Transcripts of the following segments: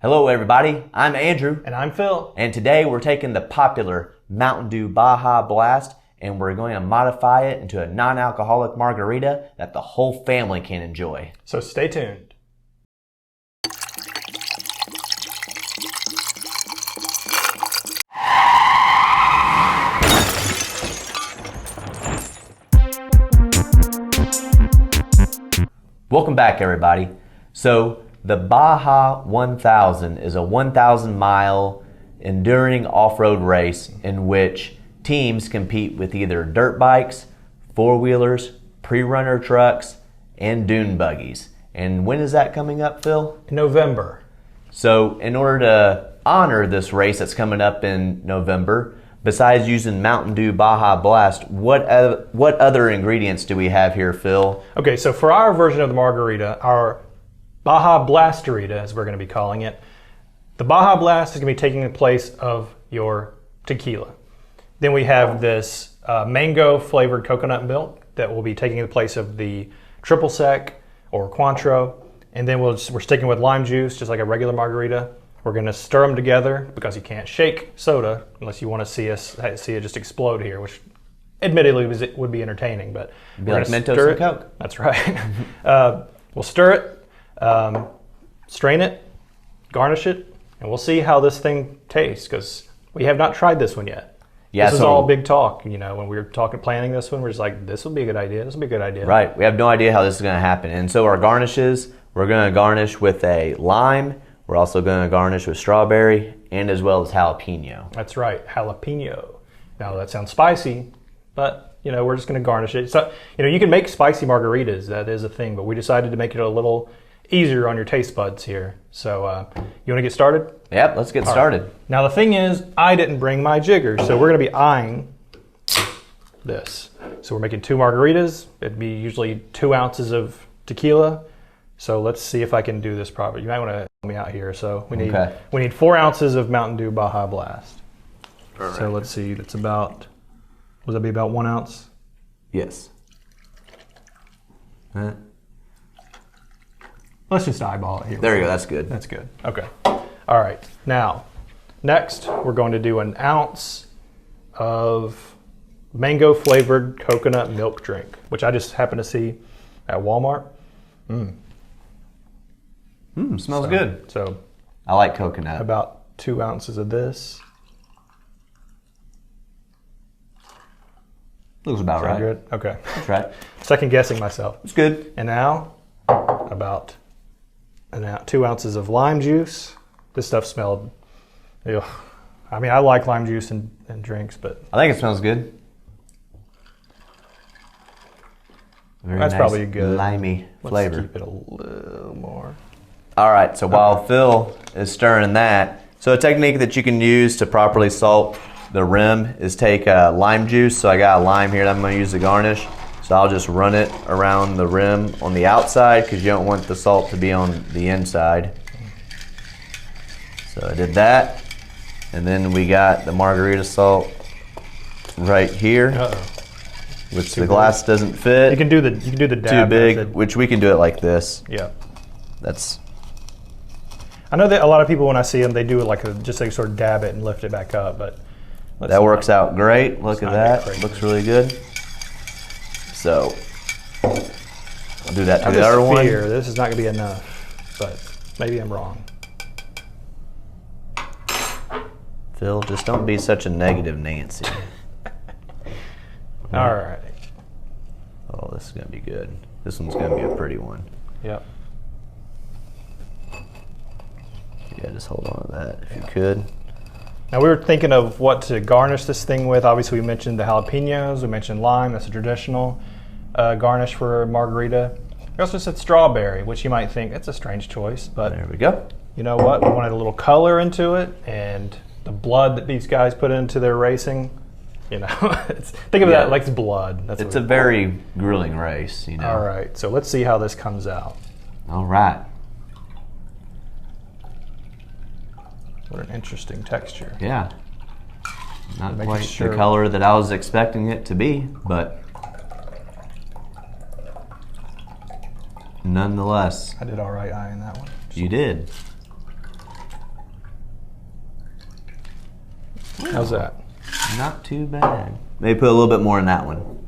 Hello everybody, I'm Andrew. And I'm Phil. And today we're taking the popular Mountain Dew Baja Blast and we're going to modify it into a non-alcoholic margarita that the whole family can enjoy. So stay tuned. Welcome back everybody. So the Baja 1000 is a 1,000 mile enduring off-road race in which teams compete with either dirt bikes, four-wheelers, pre-runner trucks, and dune buggies. And when is that coming up, Phil? In November. So in order to honor this race that's coming up in November, besides using Mountain Dew Baja Blast, what other ingredients do we have here, Phil? Okay, so for our version of the margarita, our Baja Blasterita, as we're going to be calling it, the Baja Blast is going to be taking the place of your tequila. Then we have this mango flavored coconut milk that will be taking the place of the triple sec or Cointreau. And then we're sticking with lime juice, just like a regular margarita. We're going to stir them together because you can't shake soda unless you want to see it just explode here, which admittedly would be entertaining. But it'd be like Mentos and Coke. That's right. We'll stir it. Strain it, garnish it, and we'll see how this thing tastes because we have not tried this one yet. Yeah, this is all big talk. You know, when we were planning this one, we're just like, this will be a good idea. This will be a good idea. Right. We have no idea how this is going to happen. And so our garnishes, we're going to garnish with a lime. We're also going to garnish with strawberry and as well as jalapeno. That's right, jalapeno. Now that sounds spicy, but you know, we're just going to garnish it. So, you know, you can make spicy margaritas. That is a thing, but we decided to make it a little easier on your taste buds here. So you want to get started? Yep, let's get started. Right. Now the thing is, I didn't bring my jigger, so we're going to be eyeing this. So we're making 2 margaritas. It'd be usually 2 ounces of tequila. So let's see if I can do this properly. You might want to help me out here. So we need 4 ounces of Mountain Dew Baja Blast. Perfect. So let's see, that's about, would that be about 1 ounce? Yes. Let's just eyeball it here. There you go, that's good. That's good. Okay. All right. Now, next we're going to do 1 ounce of mango flavored coconut milk drink, which I just happened to see at Walmart. Smells good. So I like coconut. About 2 ounces of this. Looks about right. Good? Okay. That's right. Second guessing myself. It's good. And now, about 2 ounces of lime juice. This stuff smelled, ugh. I mean, I like lime juice in drinks, but I think it smells good. Very that's nice, probably a good limey flavor. Let's keep it a little more. All right, so while Phil is stirring that, so a technique that you can use to properly salt the rim is take lime juice. So I got a lime here that I'm going to use to garnish. So I'll just run it around the rim on the outside because you don't want the salt to be on the inside. So I did that. And then we got the margarita salt right here. Which the glass doesn't fit. You can do the dab. Too big, which we can do it like this. Yeah. I know that a lot of people, when I see them, they do it like they sort of dab it and lift it back up, but that works out great. Look at that. Looks really good. So I'll do that to the other one. This is not going to be enough, but maybe I'm wrong. Phil, just don't be such a negative Nancy. All right. Oh, this is going to be good. This one's going to be a pretty one. Yep. Yeah, just hold on to that if you could. Now we were thinking of what to garnish this thing with. Obviously we mentioned the jalapenos, we mentioned lime, that's a traditional garnish for a margarita. We also said strawberry, which you might think, that's a strange choice, but there we go. You know what, we wanted a little color into it, and the blood that these guys put into their racing, you know, think of that like it's blood. It's a very grueling race, you know. All right, so let's see how this comes out. All right. What an interesting texture. Yeah. Not quite the color that I was expecting it to be, but nonetheless. I did all right eyeing that one. You did. How's that? Not too bad. Maybe put a little bit more in that one.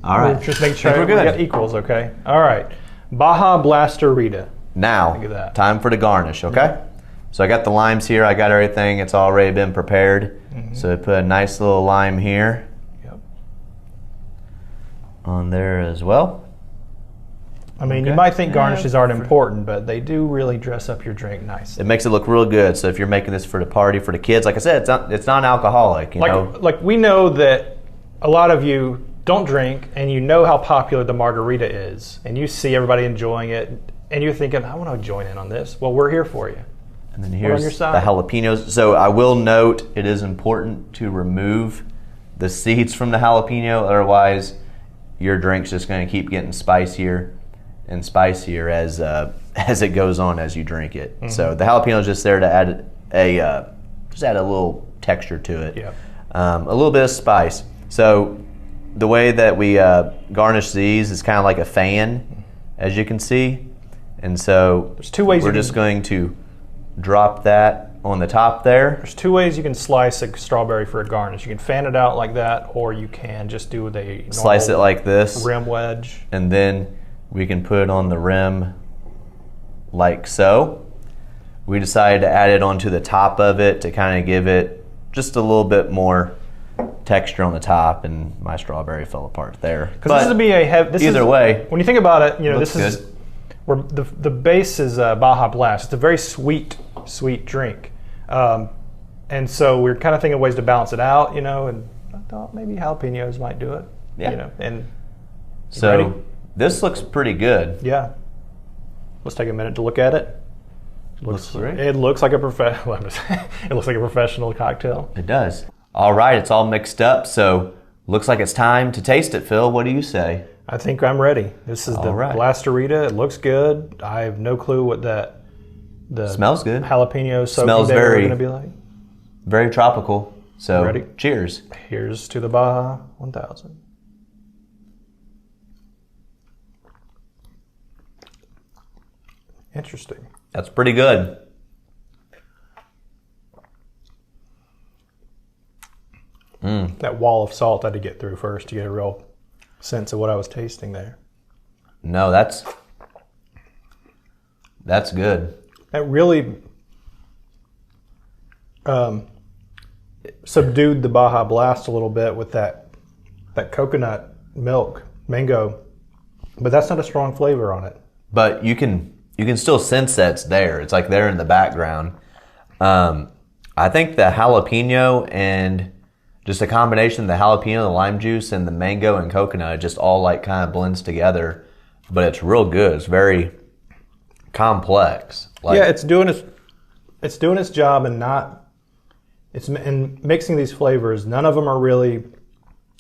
All right. Just make sure we're we good. got equals, okay? All right. Baja Blasterita. Now, Look at that. time for the garnish, okay? So I got the limes here. I got everything. It's already been prepared. So I put a nice little lime here. Yep. On there as well. I mean, you might think garnishes aren't important, but they do really dress up your drink nice. It makes it look real good. So if you're making this for the party for the kids, like I said, it's non-alcoholic. You know, Like we know that a lot of you don't drink, and you know how popular the margarita is, and you see everybody enjoying it, and you're thinking, I want to join in on this. Well, we're here for you. And then on here's your the side. jalapenos. So I will note it is important to remove the seeds from the jalapeno, otherwise your drink's just going to keep getting spicier and spicier as it goes on as you drink it. So the jalapeno is just there to add a little texture to it. Yep. A little bit of spice. So the way that we garnish these is kind of like a fan, as you can see. And so There's two ways we're you just can- going to drop that on the top there. There's two ways you can slice a strawberry for a garnish. You can fan it out like that, or you can just do the normal Slice it like this. rim wedge. And then we can put it on the rim like so. We decided to add it onto the top of it to kind of give it just a little bit more texture on the top, and my strawberry fell apart there. Because this would be a heavy. Either way, when you think about it, you know looks this is where the base is Baja Blast. It's a very sweet drink, and so we're kind of thinking of ways to balance it out, you know. And I thought maybe jalapenos might do it, Yeah. you know. And so ready? this looks pretty good. yeah, let's take a minute to look at it. Looks great. It looks like a it looks like a professional cocktail. It does. All right, it's all mixed up, so looks like it's time to taste it, Phil. What do you say? I think I'm ready. This is the All right. Blasterita. It looks good. I have no clue what the Smells good. jalapeno soaking Smells there very- going to be like. Very tropical. So Ready? cheers. Here's to the Baja 1000. Interesting. That's pretty good. That wall of salt I had to get through first to get a real sense of what I was tasting there. No, that's good. That really subdued the Baja Blast a little bit with that coconut milk, mango, but that's not a strong flavor on it. But you can still sense that it's there. It's like there in the background. I think the jalapeno and just a combination of the jalapeno, the lime juice, and the mango and coconut just all like kind of blends together. But it's real good. It's very complex. Like, Yeah, it's doing its job, and in mixing these flavors. None of them are really,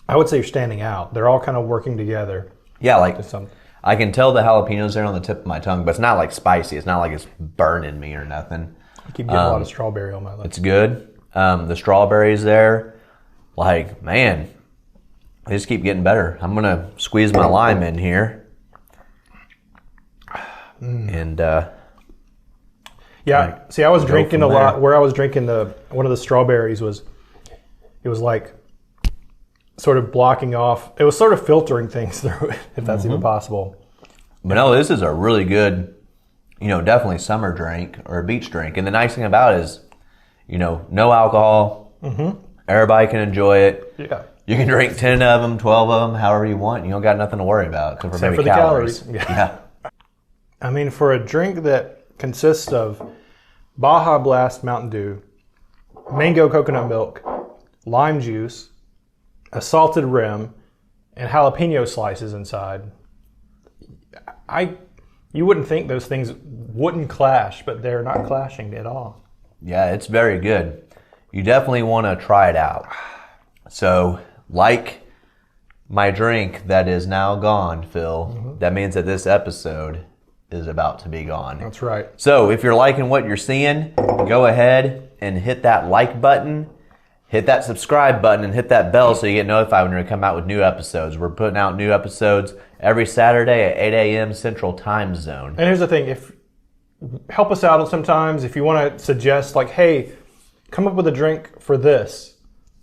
I would say, standing out. They're all kind of working together. yeah, like Some, I can tell the jalapenos there on the tip of my tongue, but it's not like spicy. It's not like it's burning me or nothing. I keep getting a lot of strawberry on my lips. It's good. The strawberries there, like, man, they just keep getting better. I'm going to squeeze my lime in here. And Yeah, see, I was drinking a from lot. there. Where I was drinking one of the strawberries was like sort of blocking off. It was sort of filtering things through it, if that's even possible. but no, this is a really good, definitely summer drink or a beach drink. And the nice thing about it is, no alcohol. Everybody can enjoy it. Yeah. You can drink 10 of them, 12 of them, however you want. You don't got nothing to worry about except for Except maybe for the calories. Yeah. I mean, for a drink that consists of Baja Blast Mountain Dew, mango coconut milk, lime juice, a salted rim, and jalapeno slices inside, you wouldn't think those things wouldn't clash, but they're not clashing at all. Yeah, it's very good. You definitely want to try it out. So, like my drink that is now gone, Phil, that means that this episode is about to be gone. That's right. So, if you're liking what you're seeing, go ahead and hit that like button, hit that subscribe button, and hit that bell so you get notified when we come out with new episodes. We're putting out new episodes every Saturday at 8 a.m. Central Time Zone. And here's the thing, if help us out sometimes if you want to suggest, like, hey, come up with a drink for this,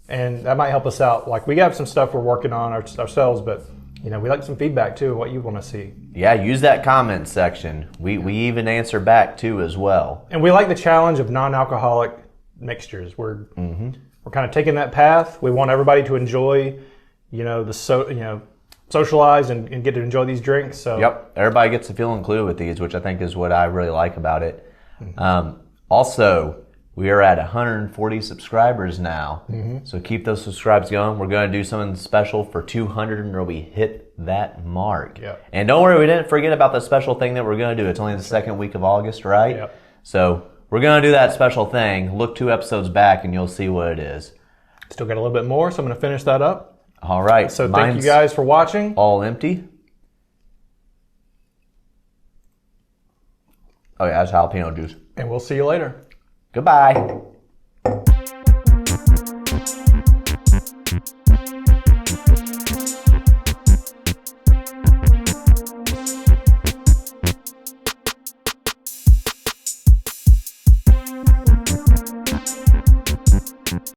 and that might help us out. Like, we have some stuff we're working on ourselves, but we like some feedback too, what you want to see. Yeah, use that comment section. We even answer back too as well. And we like the challenge of non-alcoholic mixtures. We're kind of taking that path. We want everybody to enjoy, socialize and get to enjoy these drinks. So yep, everybody gets to feel included with these, which I think is what I really like about it. Also, we are at 140 subscribers now, so keep those subscribes going. We're going to do something special for 200 where we hit that mark. Yep. And don't worry, we didn't forget about the special thing that we're going to do. It's only the second week of August, right? Yep. So we're going to do that special thing. Look 2 episodes back and you'll see what it is. Still got a little bit more, so I'm going to finish that up. All right. So thank you guys for watching. All empty. Oh yeah, that's jalapeno juice. And we'll see you later. Goodbye.